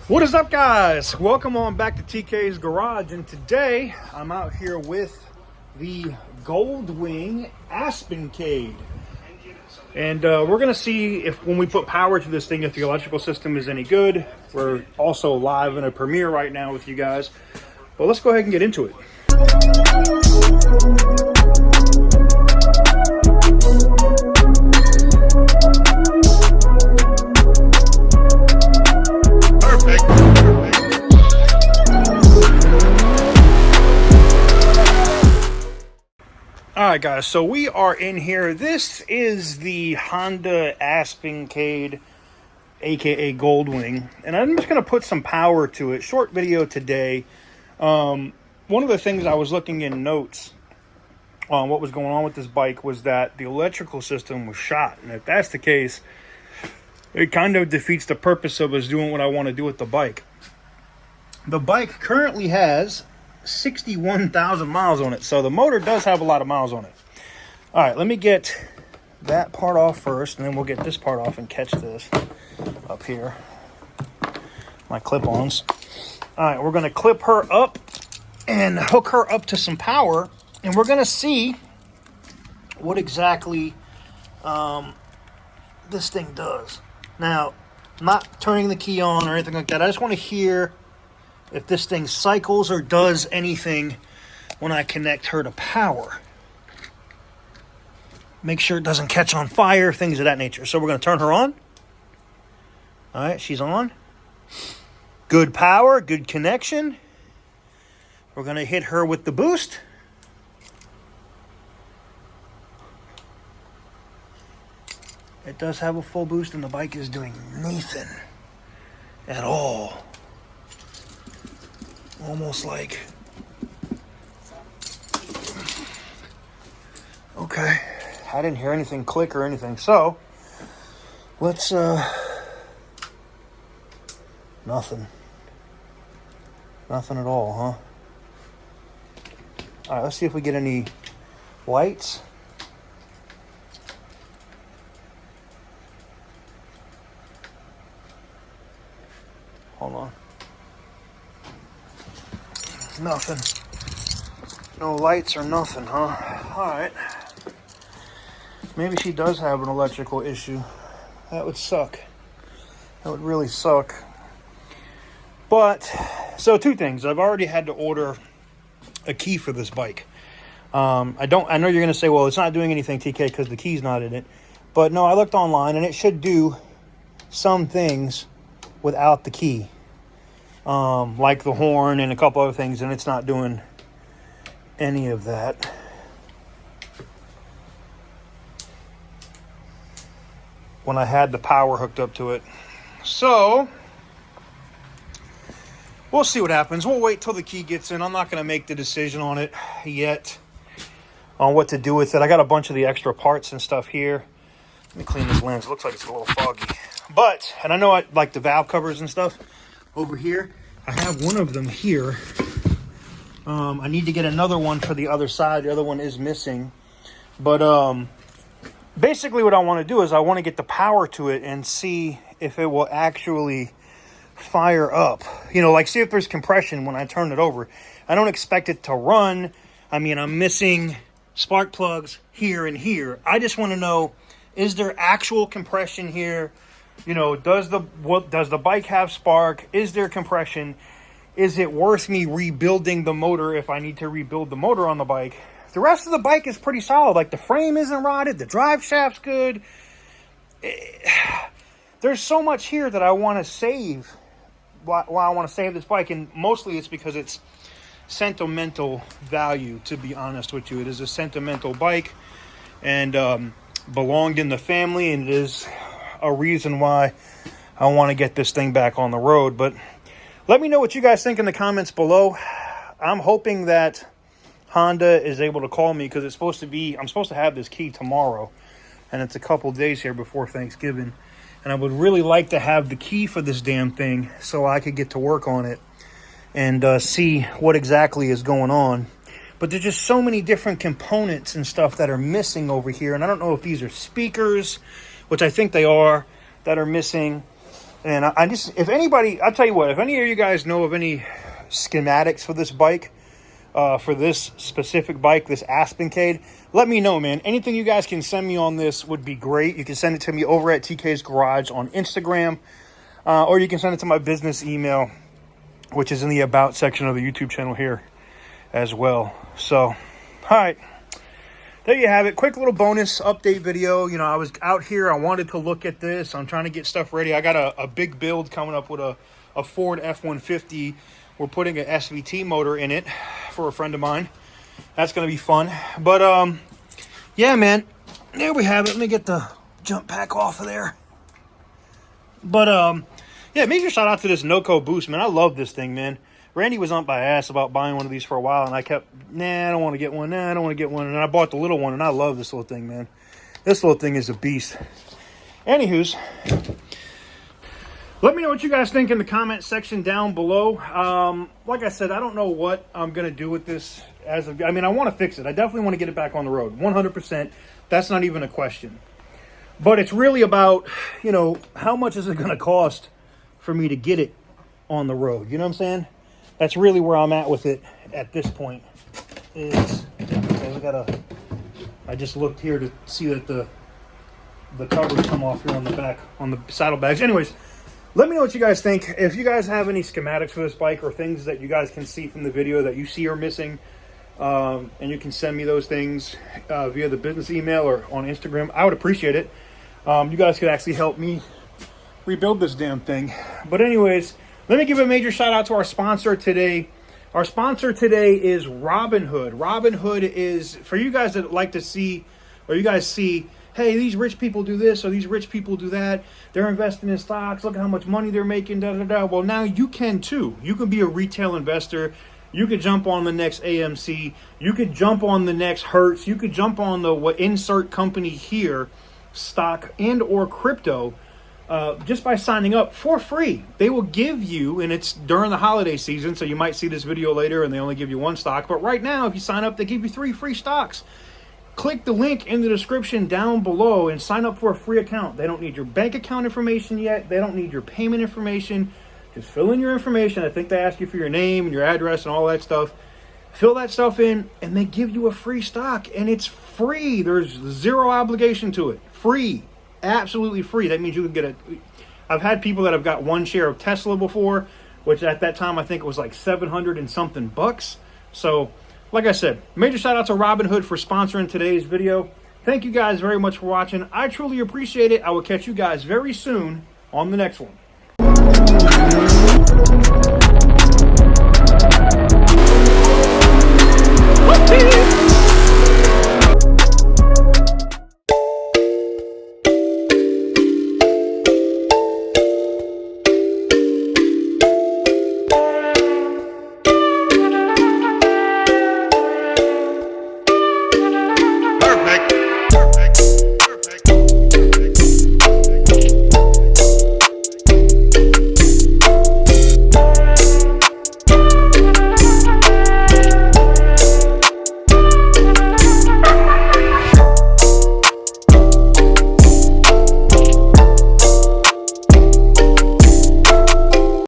What is up, guys? Welcome on back to TK's Garage, and today I'm out here with the Goldwing Aspencade, and we're gonna see if when we put power to this thing, if the electrical system is any good. We're also live in a premiere right now with you guys, but let's go ahead and get into it. Alright guys, so we are in here. This is the Honda Aspencade, aka Goldwing, and I'm just going to put some power to it. Short video today. One of the things I was looking in notes on what was going on with this bike was that the electrical system was shot, and if that's the case, it kind of defeats the purpose of us doing what I want to do with the bike. The bike currently has 61,000 miles on it, so the motor does have a lot of miles on it. All right, let me get that part off first, and then we'll get this part off and catch this up here, my clip-ons. All right, we're going to clip her up and hook her up to some power, and we're going to see what exactly this thing does. Now, I'm not turning the key on or anything like that. I just want to hear if this thing cycles or does anything when I connect her to power. Make sure it doesn't catch on fire, things of that nature. So we're going to turn her on. All right, she's on. Good power, good connection. We're going to hit her with the boost. It does have a full boost, and the bike is doing nothing at all. Almost like, okay, I didn't hear anything click or anything, so let's nothing at all, huh? All right, let's see if we get any lights. Hold on. Nothing. No lights or nothing, huh? Alright. Maybe she does have an electrical issue. That would suck. That would really suck. But, so two things. I've already had to order a key for this bike. I know you're going to say, well, it's not doing anything, TK, because the key's not in it. But no, I looked online, and it should do some things without the key. Like the horn and a couple other things, and it's not doing any of that. When I had the power hooked up to it. So, we'll see what happens. We'll wait till the key gets in. I'm not going to make the decision on it yet, on what to do with it. I got a bunch of the extra parts and stuff here. Let me clean this lens. It looks like it's a little foggy. But, and I know I like the valve covers and stuff over here. I have one of them here. I need to get another one for the other side. The other one is missing. But basically what I want to do is I want to get the power to it and see if it will actually fire up. You know, like see if there's compression when I turn it over. I don't expect it to run. I mean, I'm missing spark plugs here and here. I just want to know, is there actual compression here? You know, does the bike have spark? Is there compression? Is it worth me rebuilding the motor if I need to rebuild the motor on the bike? The rest of the bike is pretty solid. Like the frame isn't rotted. The drive shaft's good. There's so much here that I want to save. Why I want to save this bike, and mostly it's because it's sentimental value, to be honest with you. It is a sentimental bike, and belonged in the family, and it is a reason why I want to get this thing back on the road. But let me know what you guys think in the comments below. I'm hoping that Honda is able to call me, because I'm supposed to have this key tomorrow, and it's a couple days here before Thanksgiving, and I would really like to have the key for this damn thing so I could get to work on it and see what exactly is going on. But there's just so many different components and stuff that are missing over here, and I don't know if these are speakers, which I think they are, that are missing. And I just, if anybody, I'll tell you what, if any of you guys know of any schematics for this bike, for this specific bike, this Aspencade, let me know, man. Anything you guys can send me on this would be great. You can send it to me over at TK's Garage on Instagram, or you can send it to my business email, which is in the About section of the YouTube channel here as well. So, all right. There you have it. Quick little bonus update video. You know, I was out here. I wanted to look at this. I'm trying to get stuff ready. I got a big build coming up with a Ford F-150. We're putting an SVT motor in it for a friend of mine. That's going to be fun. But, yeah, man. There we have it. Let me get the jump pack off of there. But, yeah, major shout out to this Noco Boost, man. I love this thing, man. Randy was on my ass about buying one of these for a while, and I kept, nah, I don't want to get one. Nah, I don't want to get one. And I bought the little one, and I love this little thing, man. This little thing is a beast. Anywho's, let me know what you guys think in the comment section down below. Like I said, I don't know what I'm going to do with this. I want to fix it. I definitely want to get it back on the road. 100%. That's not even a question. But it's really about, you know, how much is it going to cost for me to get it on the road? You know what I'm saying? That's really where I'm at with it at this point. I just looked here to see that the covers come off here on the back, on the saddlebags. Anyways, let me know what you guys think. If you guys have any schematics for this bike or things that you guys can see from the video that you see are missing, and you can send me those things via the business email or on Instagram, I would appreciate it. You guys could actually help me rebuild this damn thing. But anyways, let me give a major shout out to our sponsor today. Our sponsor today is Robinhood. Robinhood is, for you guys that like to see, or you guys see, hey, these rich people do this, or these rich people do that. They're investing in stocks. Look at how much money they're making, da-da-da. Well, now you can too. You can be a retail investor. You could jump on the next AMC. You could jump on the next Hertz. You could jump on the insert company here, stock and or crypto, just by signing up for free. They will give you, and it's during the holiday season, so you might see this video later and they only give you one stock. But right now, if you sign up, they give you 3 free stocks. Click the link in the description down below and sign up for a free account. They don't need your bank account information yet. They don't need your payment information. Just fill in your information. I think they ask you for your name and your address and all that stuff. Fill that stuff in, and they give you a free stock, and it's free. There's zero obligation to it. Free. Absolutely free. That means you can get I've had people that have got 1 share of Tesla before, which at that time I think it was like 700 and something bucks. So, like I said, major shout out to Robinhood for sponsoring today's video. Thank you guys very much for watching. I truly appreciate it. I will catch you guys very soon on the next one.